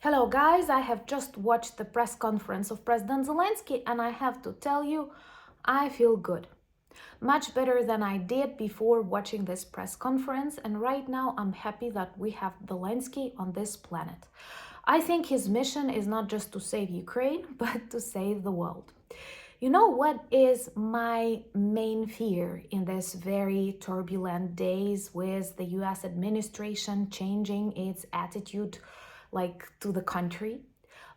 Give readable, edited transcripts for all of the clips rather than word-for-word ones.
Hello guys, I have just watched the press conference of President Zelenskyy and I have to tell you, I feel good. Much better than I did before watching this press conference, and right now I'm happy that we have Zelenskyy on this planet. I think his mission is not just to save Ukraine, but to save the world. You know what is my main fear in this very turbulent days with the US administration changing its attitude to the country?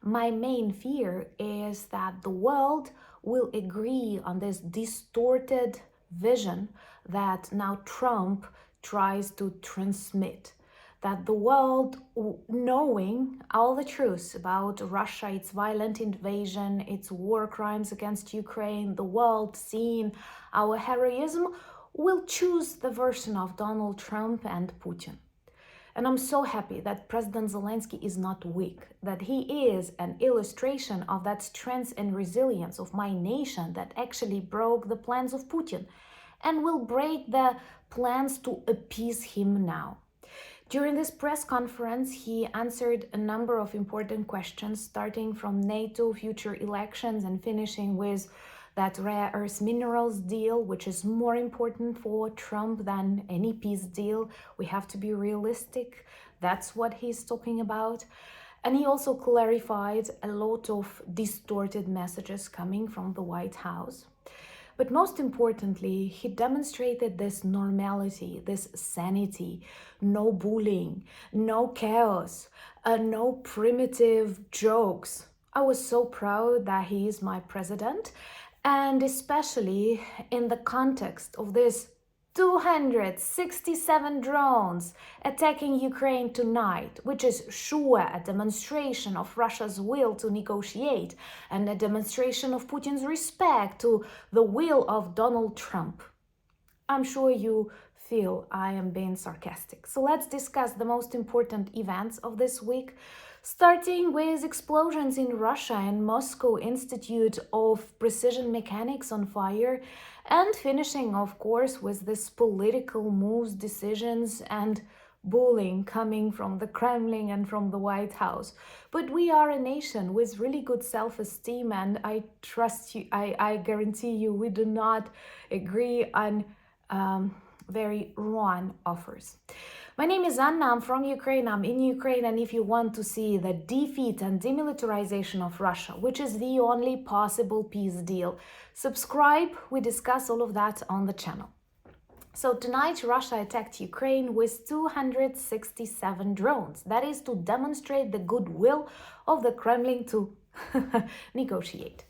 My main fear is that the world will agree on this distorted vision that now Trump tries to transmit, that the world, knowing all the truth about Russia, its violent invasion, its war crimes against Ukraine, the world seeing our heroism, will choose the version of Donald Trump and Putin. And I'm so happy that President Zelenskyy is not weak, that he is an illustration of that strength and resilience of my nation that actually broke the plans of Putin and will break the plans to appease him now. During this press conference, he answered a number of important questions, starting from NATO, future elections, and finishing with that rare earth minerals deal, which is more important for Trump than any peace deal. We have to be realistic. That's what he's talking about. And he also clarified a lot of distorted messages coming from the White House. But most importantly, he demonstrated this normality, this sanity, no bullying, no chaos, no primitive jokes. I was so proud that he is my president, and especially in the context of this 267 drones attacking Ukraine tonight, which is sure a demonstration of Russia's will to negotiate and a demonstration of Putin's respect to the will of Donald Trump. I'm sure you feel I am being sarcastic. So let's discuss the most important events of this week, starting with explosions in Russia and Moscow Institute of Precision Mechanics on fire, and finishing, of course, with this political moves, decisions, and bullying coming from the Kremlin and from the White House. But we are a nation with really good self-esteem, and I trust you, I guarantee you, we do not agree on very wrong offers. My name is Anna, I'm from Ukraine, I'm in Ukraine, and if you want to see the defeat and demilitarization of Russia, which is the only possible peace deal, subscribe, we discuss all of that on the channel. So tonight, Russia attacked Ukraine with 267 drones. That is to demonstrate the goodwill of the Kremlin to negotiate.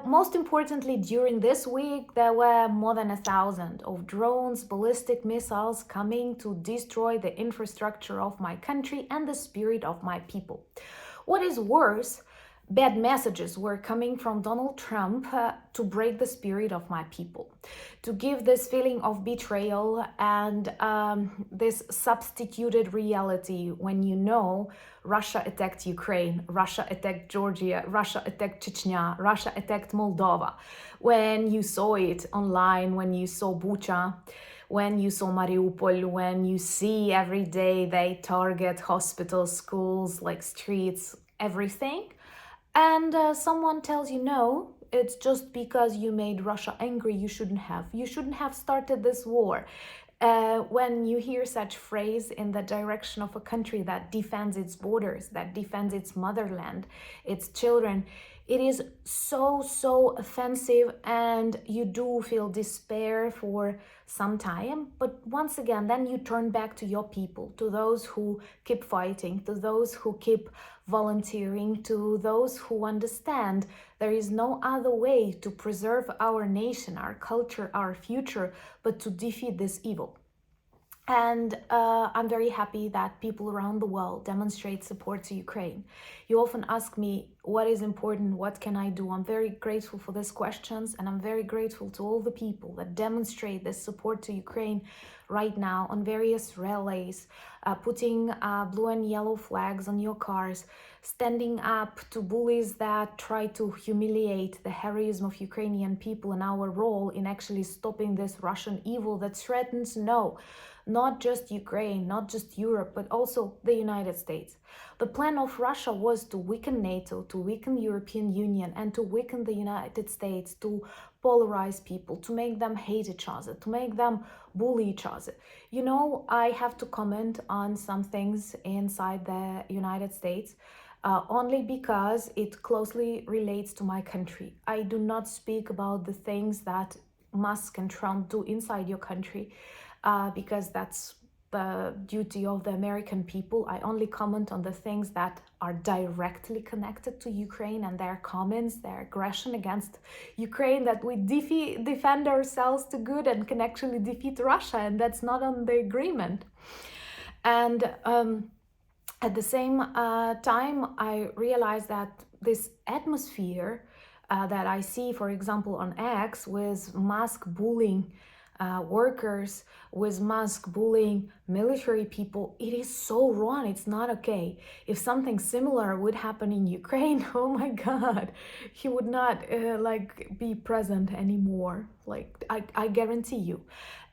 Most importantly, during this week, there were more than 1,000 of drones, ballistic missiles coming to destroy the infrastructure of my country and the spirit of my people. What is worse, bad messages were coming from Donald Trump to break the spirit of my people, to give this feeling of betrayal and this substituted reality when you know Russia attacked Ukraine, Russia attacked Georgia, Russia attacked Chechnya, Russia attacked Moldova. When you saw it online, when you saw Bucha, when you saw Mariupol, when you see every day they target hospitals, schools, like streets, everything. And someone tells you, no, it's just because you made Russia angry, you shouldn't have started this war. When you hear such phrase in the direction of a country that defends its borders, that defends its motherland, its children, it is so offensive, and you do feel despair for some time. But once again, then you turn back to your people, to those who keep fighting, to those who keep volunteering, to those who understand there is no other way to preserve our nation, our culture, our future, but to defeat this evil. And I'm very happy that people around the world demonstrate support to Ukraine. You often ask me, what is important? What can I do? I'm very grateful for these questions, and I'm very grateful to all the people that demonstrate this support to Ukraine right now on various rallies, putting blue and yellow flags on your cars, standing up to bullies that try to humiliate the heroism of Ukrainian people and our role in actually stopping this Russian evil that threatens, not just Ukraine, not just Europe, but also the United States. The plan of Russia was to weaken NATO, to weaken European Union, and to weaken the United States, to polarize people, to make them hate each other, to make them bully each other. I have to comment on some things inside the United States only because it closely relates to my country. I do not speak about the things that Musk and Trump do inside your country because that's the duty of the American people. I only comment on the things that are directly connected to Ukraine and their comments, their aggression against Ukraine, that we defend ourselves to good and can actually defeat Russia, and that's not on the agreement. And at the same time, I realized that this atmosphere that I see, for example, on X, with Musk bullying workers, with Musk bullying military people, it is so wrong. It's not okay. If something similar would happen in Ukraine, oh my God, he would not be present anymore. I guarantee you.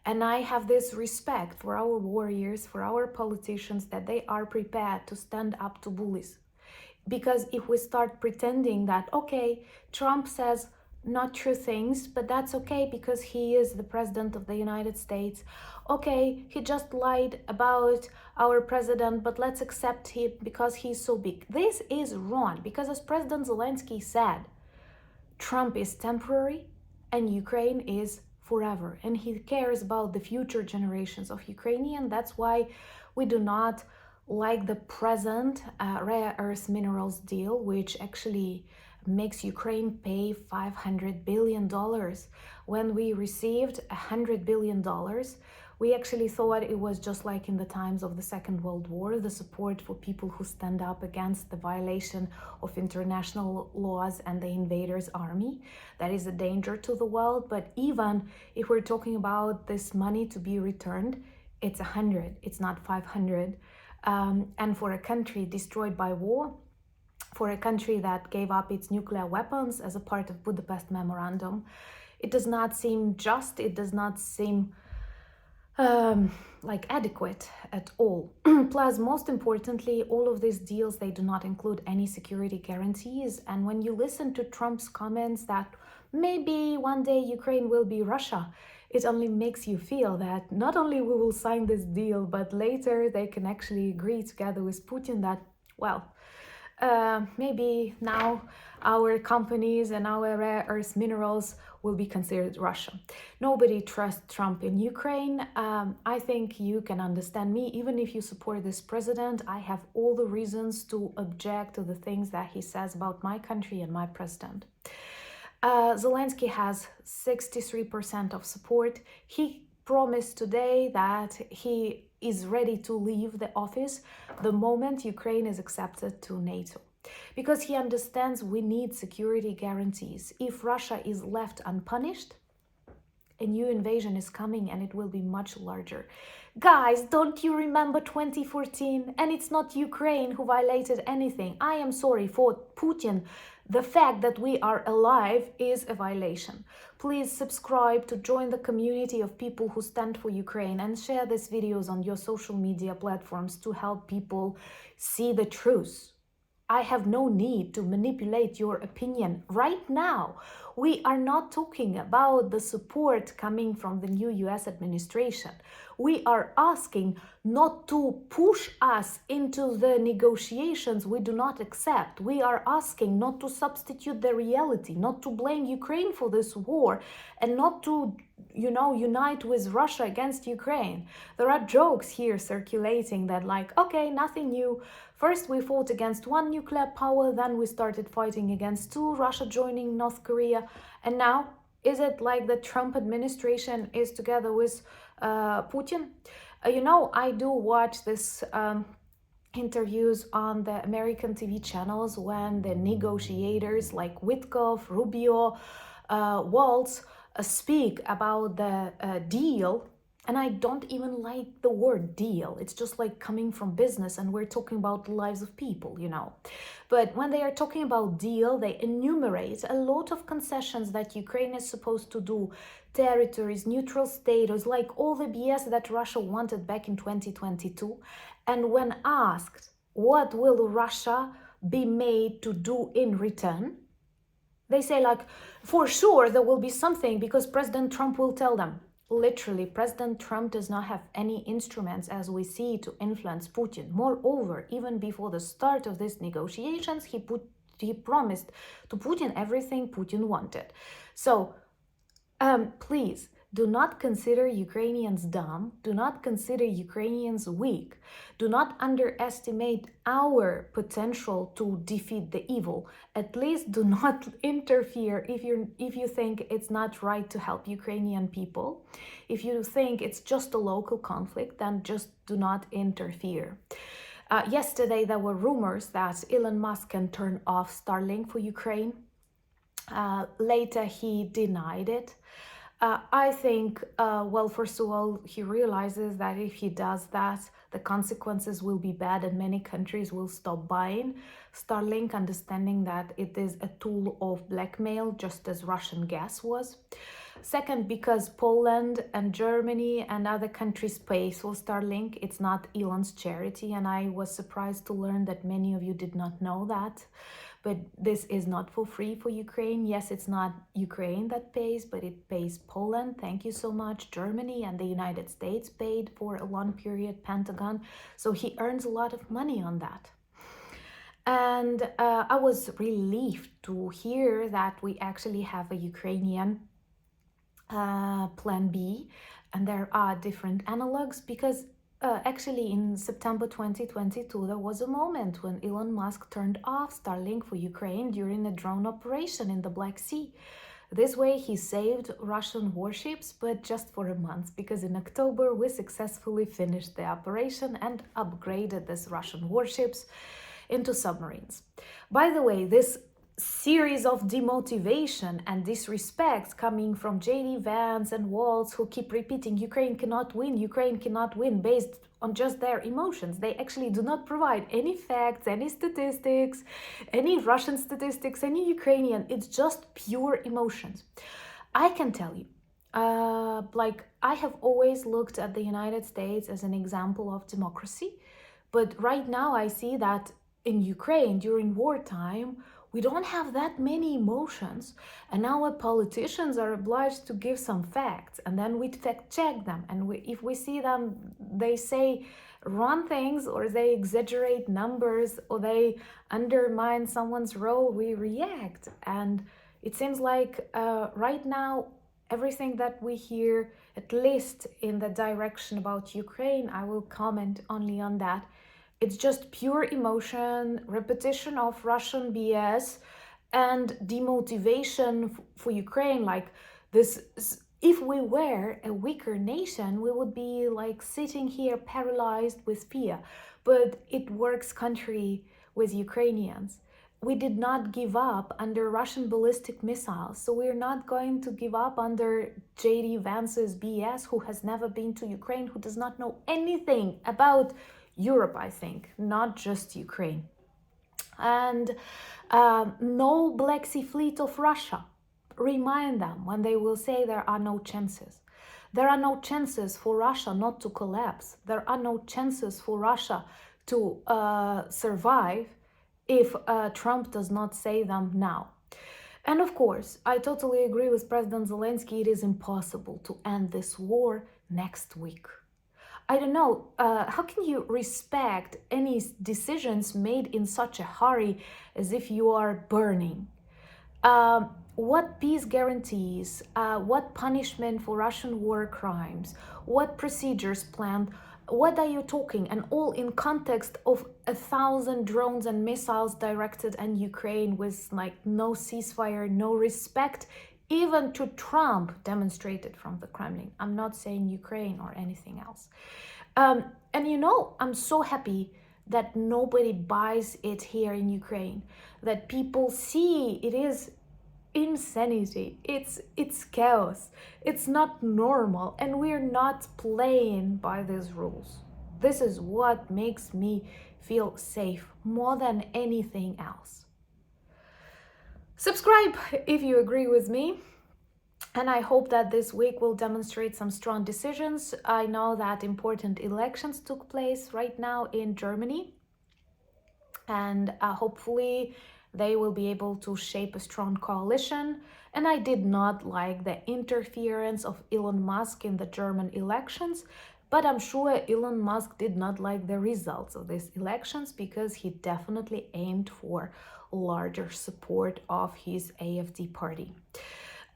And I have this respect for our warriors, for our politicians, that they are prepared to stand up to bullies. Because if we start pretending that, okay, Trump says not true things, but that's okay because he is the president of the United States. Okay, he just lied about our president, but let's accept him because he's so big. This is wrong, because as President Zelenskyy said, Trump is temporary and Ukraine is forever. And he cares about the future generations of Ukrainian. That's why we do not like the present rare earth minerals deal, which actually makes Ukraine pay $500 billion. When we received $100 billion, we actually thought it was just like in the times of the Second World War, the support for people who stand up against the violation of international laws and the invaders' army. That is a danger to the world. But even if we're talking about this money to be returned, it's 100, it's not 500. And for a country destroyed by war, for a country that gave up its nuclear weapons as a part of Budapest Memorandum, it does not seem just, it does not seem adequate at all. Plus, most importantly, all of these deals, they do not include any security guarantees. And when you listen to Trump's comments that maybe one day Ukraine will be Russia, it only makes you feel that not only we will sign this deal, but later they can actually agree together with Putin that, well, maybe now our companies and our rare earth minerals will be considered Russia. Nobody trusts Trump in Ukraine. I think you can understand me. Even if you support this president, I have all the reasons to object to the things that he says about my country and my president. Zelenskyy has 63% of support. He promised today that he is ready to leave the office the moment Ukraine is accepted to NATO, because he understands we need security guarantees. If Russia is left unpunished, a new invasion is coming and it will be much larger. Guys, don't you remember 2014? And it's not Ukraine who violated anything. I am sorry for Putin. The fact that we are alive is a violation. Please subscribe to join the community of people who stand for Ukraine and share these videos on your social media platforms to help people see the truth. I have no need to manipulate your opinion right now. We are not talking about the support coming from the new US administration. We are asking not to push us into the negotiations we do not accept. We are asking not to substitute the reality, not to blame Ukraine for this war, and not to, unite with Russia against Ukraine. There are jokes here circulating that okay, nothing new. First we fought against one nuclear power, then we started fighting against two, Russia joining North Korea, and now is it like the Trump administration is together with Putin? I do watch this interviews on the American TV channels when the negotiators like Witkoff, Rubio, Waltz speak about the deal And I don't even like the word deal. It's just like coming from business and we're talking about the lives of people, you know. But when they are talking about deal, they enumerate a lot of concessions that Ukraine is supposed to do, territories, neutral status, like all the BS that Russia wanted back in 2022. And when asked, what will Russia be made to do in return? They say, like, for sure there will be something because President Trump will tell them. Literally, President Trump does not have any instruments, as we see, to influence Putin. Moreover, even before the start of these negotiations, he promised to Putin everything Putin wanted. So, please, do not consider Ukrainians dumb. Do not consider Ukrainians weak. Do not underestimate our potential to defeat the evil. At least do not interfere if you think it's not right to help Ukrainian people. If you think it's just a local conflict, then just do not interfere. Yesterday, there were rumors that Elon Musk can turn off Starlink for Ukraine. Later, he denied it. I think, well, first of all, he realizes that if he does that, the consequences will be bad and many countries will stop buying Starlink, understanding that it is a tool of blackmail, just as Russian gas was. Second, because Poland and Germany and other countries pay for Starlink. It's not Elon's charity, and I was surprised to learn that many of you did not know that. But this is not for free for Ukraine. Yes, it's not Ukraine that pays, but it pays Poland. Thank you so much. Germany and the United States paid for a long period, Pentagon. So he earns a lot of money on that. And I was relieved to hear that we actually have a Ukrainian plan B, and there are different analogs, because actually in September 2022 there was a moment when Elon Musk turned off Starlink for Ukraine during a drone operation in the Black Sea. This way he saved Russian warships, but just for a month, because in October we successfully finished the operation and upgraded these Russian warships into submarines. By the way, this series of demotivation and disrespect coming from JD Vance and Waltz, who keep repeating Ukraine cannot win based on just their emotions. They actually do not provide any facts, any statistics, any Russian statistics, any Ukrainian. It's just pure emotions. I can tell you, like, I have always looked at the United States as an example of democracy, but right now I see that in Ukraine during wartime, we don't have that many emotions, and our politicians are obliged to give some facts, and then we fact check them, and if we see them, they say wrong things, or they exaggerate numbers, or they undermine someone's role, we react. And it seems like right now, everything that we hear, at least in the direction about Ukraine, I will comment only on that, it's just pure emotion, repetition of Russian BS, and demotivation for Ukraine. Like this, if we were a weaker nation, we would be like sitting here paralyzed with fear. But it works contrary with Ukrainians. We did not give up under Russian ballistic missiles, so we're not going to give up under JD Vance's BS, who has never been to Ukraine, who does not know anything about Europe, I think, not just Ukraine. And no Black Sea Fleet of Russia. Remind them when they will say there are no chances. There are no chances for Russia not to collapse. There are no chances for Russia to survive if Trump does not say them now. And of course, I totally agree with President Zelenskyy. It is impossible to end this war next week. I don't know, how can you respect any decisions made in such a hurry as if you are burning? What peace guarantees, what punishment for Russian war crimes, what procedures planned, what are you talking? And all in context of 1,000 drones and missiles directed at Ukraine with like no ceasefire, no respect, even to Trump, demonstrated from the Kremlin. I'm not saying Ukraine or anything else. And you know, I'm so happy that nobody buys it here in Ukraine, that people see it is insanity. It's chaos. It's not normal, and we're not playing by these rules. This is what makes me feel safe more than anything else. Subscribe if you agree with me. And I hope that this week will demonstrate some strong decisions. I know that important elections took place right now in Germany, and hopefully they will be able to shape a strong coalition. And I did not like the interference of Elon Musk in the German elections, but I'm sure Elon Musk did not like the results of these elections because he definitely aimed for larger support of his AfD party.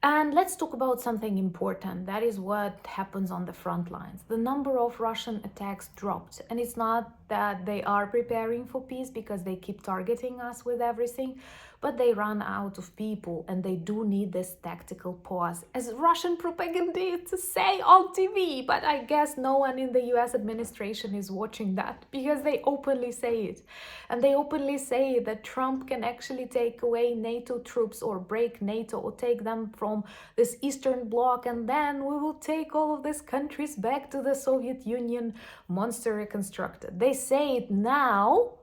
And let's talk about something important. That is what happens on the front lines. The number of Russian attacks dropped. And it's not that they are preparing for peace because they keep targeting us with everything, but they run out of people and they do need this tactical pause, as Russian propagandists say on TV. But I guess no one in the US administration is watching that because they openly say it. And they openly say that Trump can actually take away NATO troops or break NATO or take them from this Eastern Bloc, and then we will take all of these countries back to the Soviet Union monster reconstructed. They say it now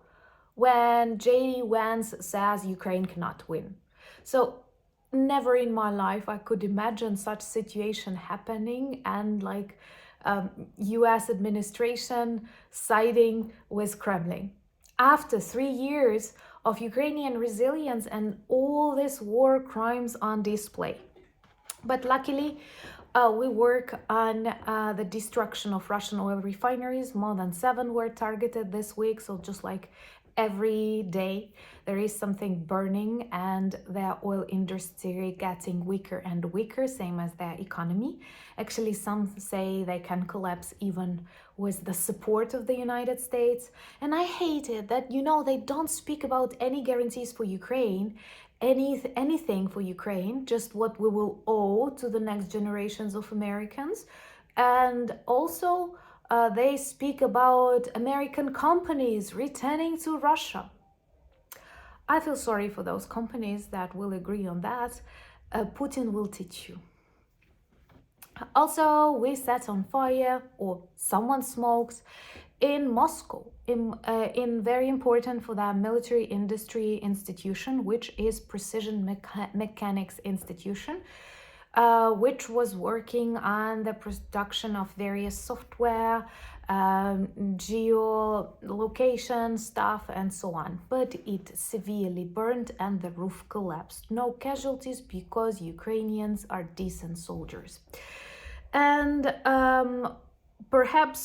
when J.D. Vance says Ukraine cannot win. So never in my life I could imagine such situation happening, and US administration siding with Kremlin. After 3 years of Ukrainian resilience and all these war crimes on display. But luckily, we work on the destruction of Russian oil refineries. More than 7 were targeted this week. So just like every day, there is something burning, and the oil industry getting weaker and weaker, same as the economy. Actually, some say they can collapse even with the support of the United States. And I hate it that, they don't speak about any guarantees for Ukraine, anything for Ukraine, just what we will owe to the next generations of Americans. And also, they speak about American companies returning to Russia. I feel sorry for those companies that will agree on that. Putin will teach you. Also, we set on fire, or someone smokes, in Moscow, in very important for the military industry institution, which is Precision Mechanics Institution, which was working on the production of various software, geolocation stuff, and so on. But it severely burned and the roof collapsed. No casualties because Ukrainians are decent soldiers. And perhaps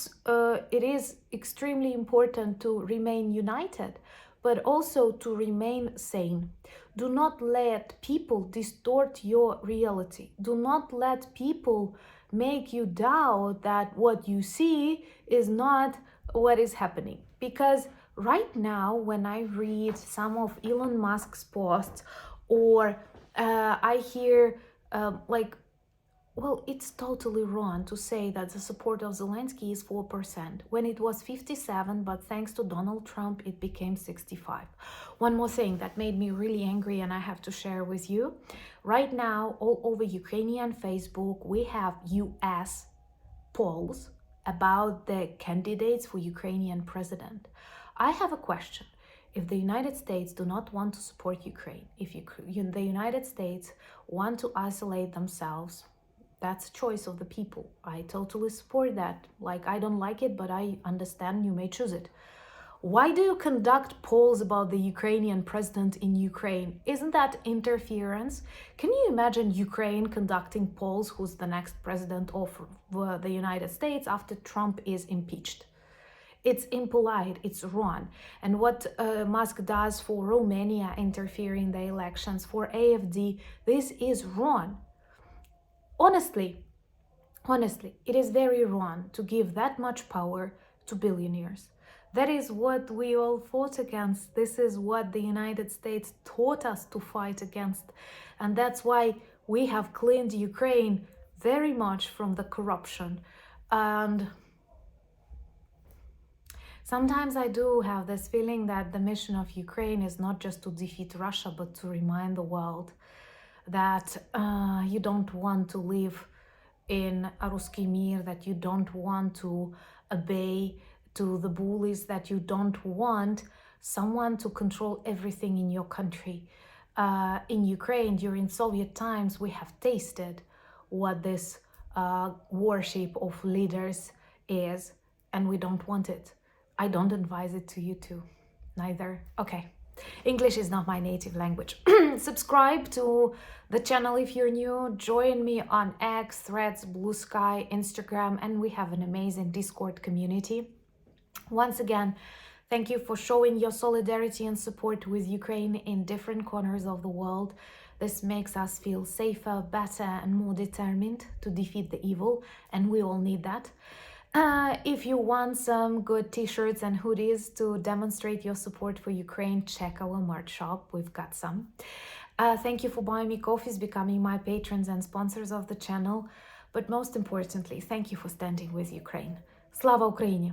it is extremely important to remain united, but also to remain sane. Do not let people distort your reality. Do not let people make you doubt that what you see is not what is happening. Because right now, when I read some of Elon Musk's posts, or I hear well, it's totally wrong to say that the support of Zelenskyy is 4%, when it was 57%, but thanks to Donald Trump, it became 65%. One more thing that made me really angry, and I have to share with you. Right now, all over Ukrainian Facebook, we have US polls about the candidates for Ukrainian president. I have a question. If the United States do not want to support Ukraine, if the United States want to isolate themselves, that's a choice of the people. I totally support that. I don't like it, but I understand you may choose it. Why do you conduct polls about the Ukrainian president in Ukraine? Isn't that interference? Can you imagine Ukraine conducting polls who's the next president of the United States after Trump is impeached? It's impolite, it's wrong. And what Musk does for Romania, interfering in the elections, for AfD, this is wrong. Honestly, it is very wrong to give that much power to billionaires. That is what we all fought against. This is what the United States taught us to fight against. And that's why we have cleaned Ukraine very much from the corruption. And sometimes I do have this feeling that the mission of Ukraine is not just to defeat Russia, but to remind the world that you don't want to live in a Ruski Mir, that you don't want to obey to the bullies, that you don't want someone to control everything in your country. In Ukraine, during Soviet times, we have tasted what this worship of leaders is, and we don't want it. I don't advise it to you too, neither. Okay. English is not my native language. Subscribe to the channel if you're new. Join me on X, Threads, Blue Sky, Instagram, and we have an amazing Discord community. Once again, thank you for showing your solidarity and support with Ukraine in different corners of the world. This makes us feel safer, better, and more determined to defeat the evil, and we all need that. If you want some good t-shirts and hoodies to demonstrate your support for Ukraine, check our merch shop. We've got some. Thank you for buying me coffees, becoming my patrons and sponsors of the channel. But most importantly, thank you for standing with Ukraine. Slava Ukraini!